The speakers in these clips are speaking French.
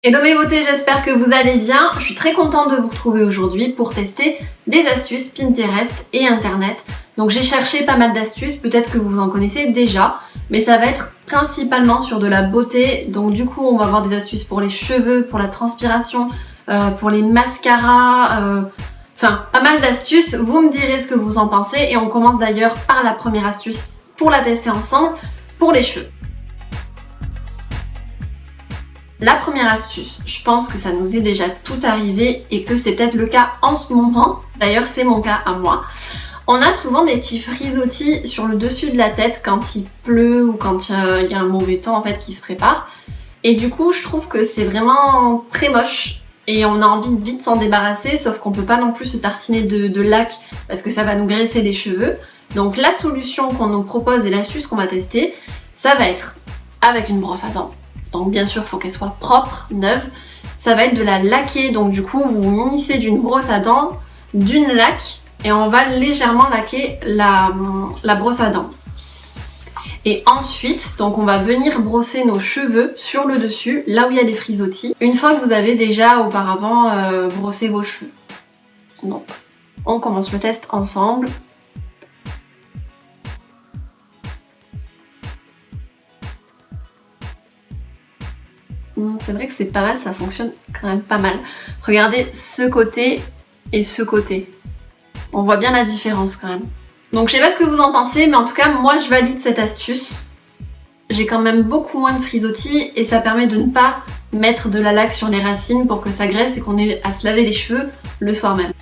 Hello mes beautés, j'espère que vous allez bien. Je suis très contente de vous retrouver aujourd'hui pour tester des astuces Pinterest et Internet. Donc j'ai cherché pas mal d'astuces, peut-être que vous en connaissez déjà, mais ça va être principalement sur de la beauté. Donc du coup on va avoir des astuces pour les cheveux, pour la transpiration, pour les mascaras, enfin pas mal d'astuces. Vous me direz ce que vous en pensez et on commence d'ailleurs par la première astuce pour la tester ensemble, pour les cheveux. La première astuce, je pense que ça nous est déjà tout arrivé et que c'est peut-être le cas en ce moment. D'ailleurs, c'est mon cas à moi. On a souvent des petits frisottis sur le dessus de la tête quand il pleut ou quand il y a un mauvais temps en fait qui se prépare. Et du coup, je trouve que c'est vraiment très moche et on a envie de vite s'en débarrasser, sauf qu'on peut pas non plus se tartiner de lac parce que ça va nous graisser les cheveux. Donc la solution qu'on nous propose et l'astuce qu'on va tester, ça va être avec une brosse à dents. Donc bien sûr, il faut qu'elle soit propre, neuve. Ça va être de la laquer. Donc du coup, vous munissez d'une brosse à dents, d'une laque, et on va légèrement laquer la brosse à dents. Et ensuite, donc on va venir brosser nos cheveux sur le dessus, là où il y a des frisottis, une fois que vous avez déjà auparavant brossé vos cheveux. Donc, on commence le test ensemble. C'est vrai que c'est pas mal, ça fonctionne quand même pas mal. Regardez ce côté et ce côté. On voit bien la différence quand même. Donc je sais pas ce que vous en pensez, mais en tout cas moi je valide cette astuce. J'ai quand même beaucoup moins de frisottis et ça permet de ne pas mettre de la laque sur les racines pour que ça graisse et qu'on ait à se laver les cheveux le soir même.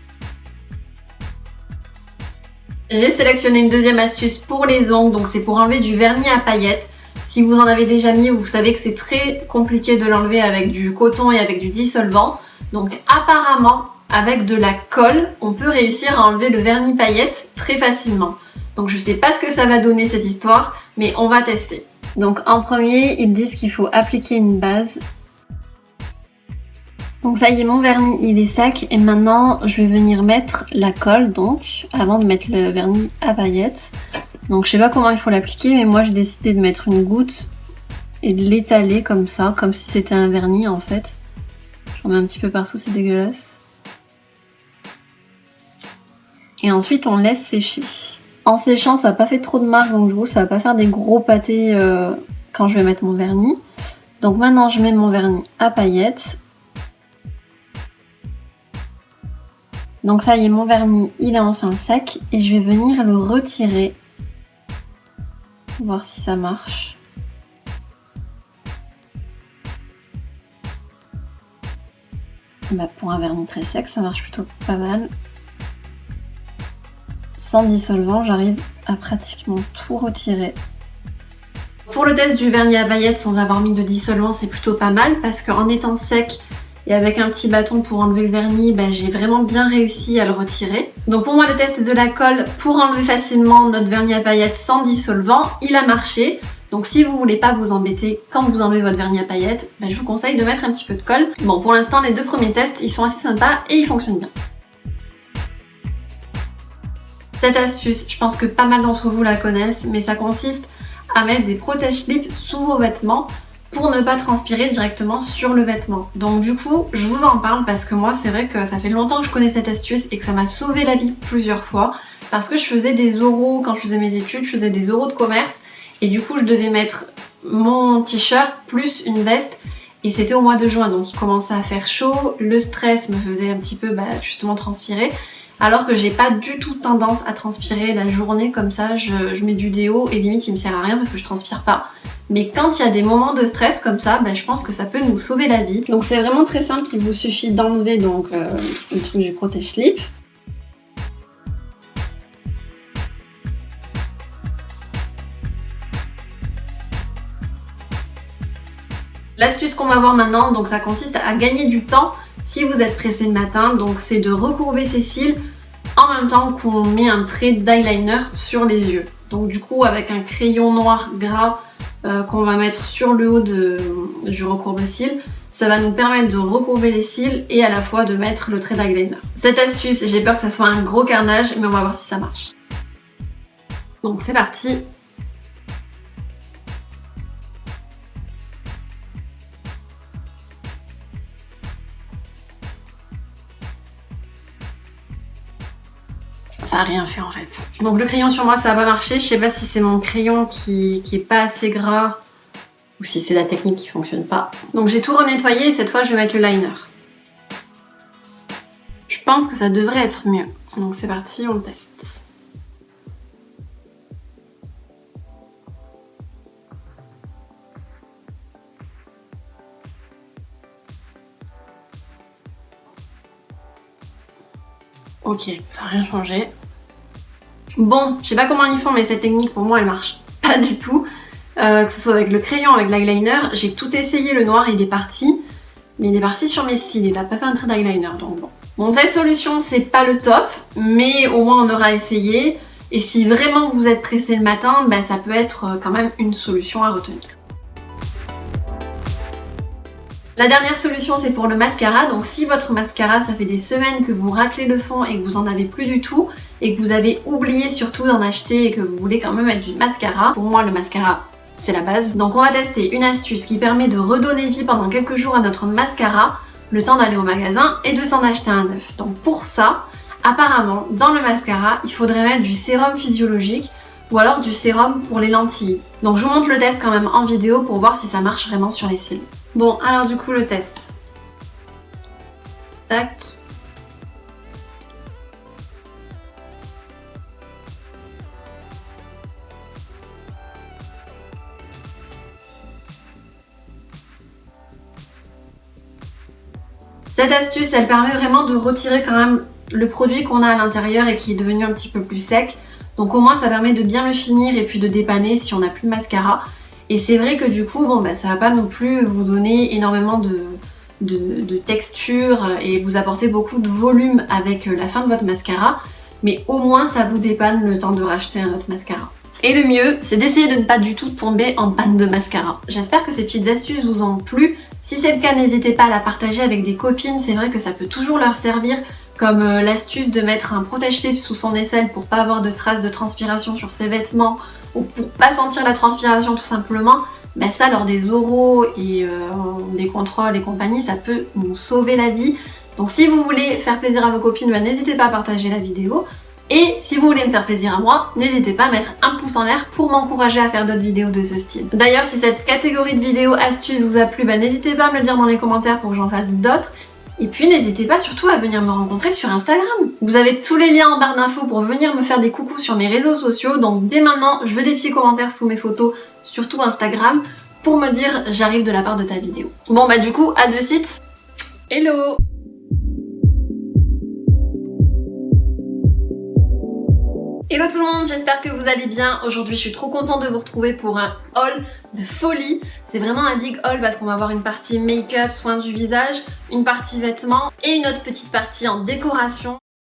J'ai sélectionné une deuxième astuce pour les ongles, donc c'est pour enlever du vernis à paillettes. Si vous en avez déjà mis, vous savez que c'est très compliqué de l'enlever avec du coton et avec du dissolvant. Donc apparemment, avec de la colle, on peut réussir à enlever le vernis paillettes très facilement. Donc je sais pas ce que ça va donner cette histoire, mais on va tester. Donc en premier, ils disent qu'il faut appliquer une base. Donc ça y est, mon vernis il est sec et maintenant je vais venir mettre la colle donc, avant de mettre le vernis à paillettes. Donc je sais pas comment il faut l'appliquer, mais moi j'ai décidé de mettre une goutte et de l'étaler comme ça, comme si c'était un vernis en fait. J'en mets un petit peu partout, c'est dégueulasse. Et ensuite on laisse sécher. En séchant ça n'a pas fait trop de marques, donc du coup ça va pas faire des gros pâtés quand je vais mettre mon vernis. Donc maintenant je mets mon vernis à paillettes. Donc ça y est, mon vernis il est enfin sec et je vais venir le retirer. Voir si ça marche. Bah pour un vernis très sec, ça marche plutôt pas mal. Sans dissolvant, j'arrive à pratiquement tout retirer. Pour le test du vernis à paillettes sans avoir mis de dissolvant, c'est plutôt pas mal parce qu'en étant sec et avec un petit bâton pour enlever le vernis, bah, j'ai vraiment bien réussi à le retirer. Donc pour moi, le test de la colle pour enlever facilement notre vernis à paillettes sans dissolvant, il a marché. Donc si vous voulez pas vous embêter quand vous enlevez votre vernis à paillettes, bah, je vous conseille de mettre un petit peu de colle. Bon, pour l'instant, les deux premiers tests, ils sont assez sympas et ils fonctionnent bien. Cette astuce, je pense que pas mal d'entre vous la connaissent, mais ça consiste à mettre des protège-slips sous vos vêtements pour ne pas transpirer directement sur le vêtement. Donc du coup, je vous en parle parce que moi, c'est vrai que ça fait longtemps que je connais cette astuce et que ça m'a sauvé la vie plusieurs fois parce que je faisais des oraux quand je faisais mes études, je faisais des oraux de commerce et du coup, je devais mettre mon t-shirt plus une veste et c'était au mois de juin, donc il commençait à faire chaud, le stress me faisait un petit peu justement transpirer. Alors que j'ai pas du tout tendance à transpirer la journée comme ça, je mets du déo et limite il me sert à rien parce que je transpire pas. Mais quand il y a des moments de stress comme ça, je pense que ça peut nous sauver la vie. Donc c'est vraiment très simple, il vous suffit d'enlever donc le truc du protège-slip. L'astuce qu'on va voir maintenant, donc ça consiste à gagner du temps si vous êtes pressé le matin, donc c'est de recourber ses cils en même temps qu'on met un trait d'eyeliner sur les yeux. Donc du coup avec un crayon noir gras qu'on va mettre sur le haut du recourbe-cils, ça va nous permettre de recourber les cils et à la fois de mettre le trait d'eyeliner. Cette astuce, j'ai peur que ça soit un gros carnage, mais on va voir si ça marche. Donc c'est parti. ça a rien fait en fait. Donc le crayon sur moi ça va pas marcher, je sais pas si c'est mon crayon qui est pas assez gras ou si c'est la technique qui fonctionne pas. Donc j'ai tout renettoyé et cette fois je vais mettre le liner. Je pense que ça devrait être mieux. Donc c'est parti, on teste. Ok, ça n'a rien changé. Bon, je sais pas comment ils font, mais cette technique pour moi elle marche pas du tout. Que ce soit avec le crayon, avec l'eyeliner, j'ai tout essayé, le noir il est parti, mais il est parti sur mes cils, il a pas fait un trait d'eyeliner, donc bon. Bon, cette solution c'est pas le top, mais au moins on aura essayé, et si vraiment vous êtes pressé le matin, bah, ça peut être quand même une solution à retenir. La dernière solution c'est pour le mascara, donc si votre mascara ça fait des semaines que vous raclez le fond et que vous en avez plus du tout et que vous avez oublié surtout d'en acheter et que vous voulez quand même mettre du mascara, pour moi le mascara c'est la base. Donc on va tester une astuce qui permet de redonner vie pendant quelques jours à notre mascara, le temps d'aller au magasin et de s'en acheter un neuf. Donc pour ça, apparemment dans le mascara il faudrait mettre du sérum physiologique ou alors du sérum pour les lentilles. Donc je vous montre le test quand même en vidéo pour voir si ça marche vraiment sur les cils. Bon, alors du coup le test. Tac. Cette astuce, elle permet vraiment de retirer quand même le produit qu'on a à l'intérieur et qui est devenu un petit peu plus sec. Donc au moins ça permet de bien le finir et puis de dépanner si on n'a plus de mascara. Et c'est vrai que du coup, bon, bah, ça va pas non plus vous donner énormément de texture et vous apporter beaucoup de volume avec la fin de votre mascara, mais au moins ça vous dépanne le temps de racheter un autre mascara. Et le mieux, c'est d'essayer de ne pas du tout tomber en panne de mascara. J'espère que ces petites astuces vous ont plu. Si c'est le cas, n'hésitez pas à la partager avec des copines, c'est vrai que ça peut toujours leur servir, comme l'astuce de mettre un protège-cils sous son aisselle pour pas avoir de traces de transpiration sur ses vêtements, ou pour pas sentir la transpiration tout simplement. Ben ça, lors des oraux et des contrôles et compagnie, ça peut nous sauver la vie. Donc si vous voulez faire plaisir à vos copines, ben, n'hésitez pas à partager la vidéo. Et si vous voulez me faire plaisir à moi, n'hésitez pas à mettre un pouce en l'air pour m'encourager à faire d'autres vidéos de ce style. D'ailleurs, si cette catégorie de vidéos astuces vous a plu, ben, n'hésitez pas à me le dire dans les commentaires pour que j'en fasse d'autres. Et puis n'hésitez pas surtout à venir me rencontrer sur Instagram. Vous avez tous les liens en barre d'infos pour venir me faire des coucous sur mes réseaux sociaux. Donc dès maintenant, je veux des petits commentaires sous mes photos, surtout Instagram, pour me dire j'arrive de la part de ta vidéo. Bon bah du coup, à de suite. Hello! Hello tout le monde, j'espère que vous allez bien. Aujourd'hui je suis trop contente de vous retrouver pour un haul de folie. C'est vraiment un big haul parce qu'on va avoir une partie make-up, soins du visage, une partie vêtements et une autre petite partie en décoration.